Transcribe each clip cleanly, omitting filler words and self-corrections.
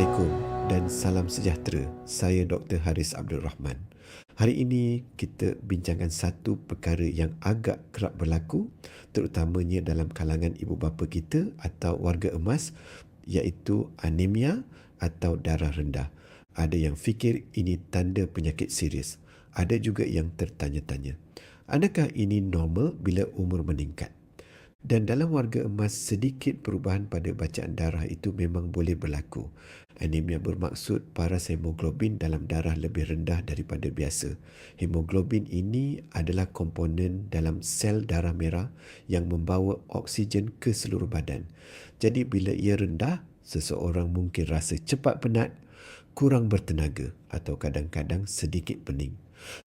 Assalamualaikum dan salam sejahtera. Saya Dr. Haris Abdul Rahman. Hari ini kita bincangkan satu perkara yang agak kerap berlaku, terutamanya dalam kalangan ibu bapa kita atau warga emas, iaitu anemia atau darah rendah. Ada yang fikir ini tanda penyakit serius. Ada juga yang tertanya-tanya, adakah ini normal bila umur meningkat? Dan dalam warga emas, sedikit perubahan pada bacaan darah itu memang boleh berlaku. Anemia bermaksud paras hemoglobin dalam darah lebih rendah daripada biasa. Hemoglobin ini adalah komponen dalam sel darah merah yang membawa oksigen ke seluruh badan. Jadi bila ia rendah, seseorang mungkin rasa cepat penat, kurang bertenaga atau kadang-kadang sedikit pening.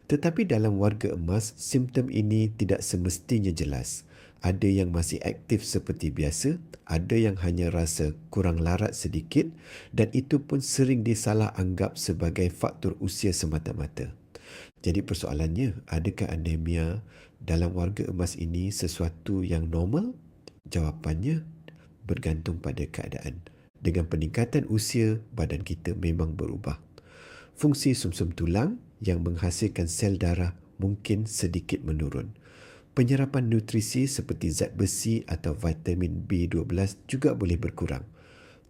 Tetapi dalam warga emas, simptom ini tidak semestinya jelas. Ada yang masih aktif seperti biasa, ada yang hanya rasa kurang larat sedikit dan itu pun sering disalah anggap sebagai faktor usia semata-mata. Jadi persoalannya, adakah anemia dalam warga emas ini sesuatu yang normal? Jawapannya bergantung pada keadaan. Dengan peningkatan usia, badan kita memang berubah. Fungsi sumsum tulang yang menghasilkan sel darah mungkin sedikit menurun. Penyerapan nutrisi seperti zat besi atau vitamin B12 juga boleh berkurang.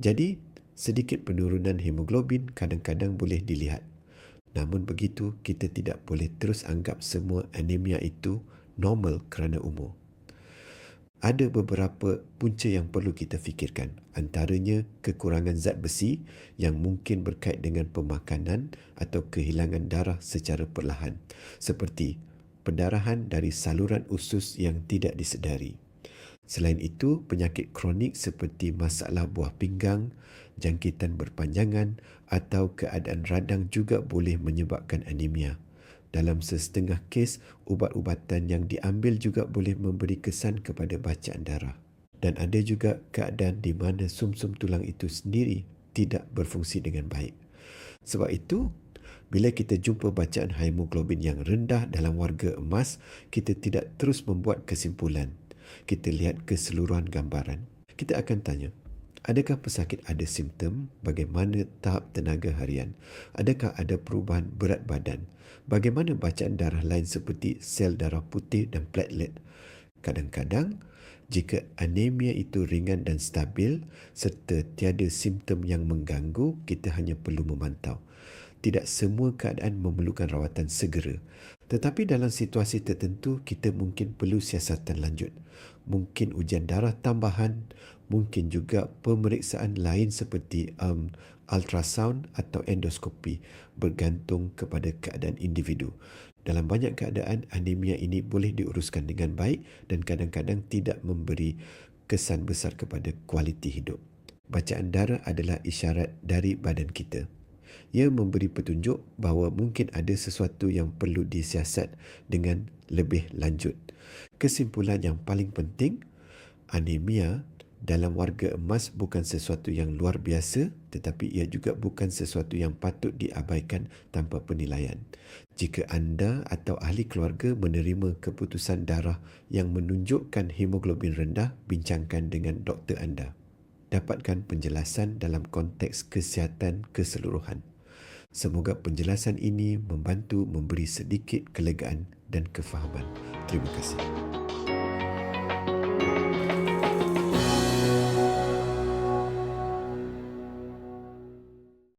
Jadi, sedikit penurunan hemoglobin kadang-kadang boleh dilihat. Namun begitu, kita tidak boleh terus anggap semua anemia itu normal kerana umur. Ada beberapa punca yang perlu kita fikirkan, antaranya kekurangan zat besi yang mungkin berkait dengan pemakanan atau kehilangan darah secara perlahan, seperti pendarahan dari saluran usus yang tidak disedari. Selain itu, penyakit kronik seperti masalah buah pinggang, jangkitan berpanjangan atau keadaan radang juga boleh menyebabkan anemia. Dalam sesetengah kes, ubat-ubatan yang diambil juga boleh memberi kesan kepada bacaan darah. Dan ada juga keadaan di mana sumsum tulang itu sendiri tidak berfungsi dengan baik. Sebab itu, bila kita jumpa bacaan hemoglobin yang rendah dalam warga emas, kita tidak terus membuat kesimpulan. Kita lihat keseluruhan gambaran. Kita akan tanya, adakah pesakit ada simptom? Bagaimana tahap tenaga harian? Adakah ada perubahan berat badan? Bagaimana bacaan darah lain seperti sel darah putih dan platelet? Kadang-kadang, jika anemia itu ringan dan stabil serta tiada simptom yang mengganggu, kita hanya perlu memantau. Tidak semua keadaan memerlukan rawatan segera. Tetapi dalam situasi tertentu, kita mungkin perlu siasatan lanjut. Mungkin ujian darah tambahan, mungkin juga pemeriksaan lain seperti ultrasound atau endoskopi, bergantung kepada keadaan individu. Dalam banyak keadaan, anemia ini boleh diuruskan dengan baik dan kadang-kadang tidak memberi kesan besar kepada kualiti hidup. Bacaan darah adalah isyarat dari badan kita. Ia memberi petunjuk bahawa mungkin ada sesuatu yang perlu disiasat dengan lebih lanjut. Kesimpulan yang paling penting, anemia dalam warga emas bukan sesuatu yang luar biasa, tetapi ia juga bukan sesuatu yang patut diabaikan tanpa penilaian. Jika anda atau ahli keluarga menerima keputusan darah yang menunjukkan hemoglobin rendah, bincangkan dengan doktor anda. Dapatkan penjelasan dalam konteks kesihatan keseluruhan. Semoga penjelasan ini membantu memberi sedikit kelegaan dan kefahaman. Terima kasih.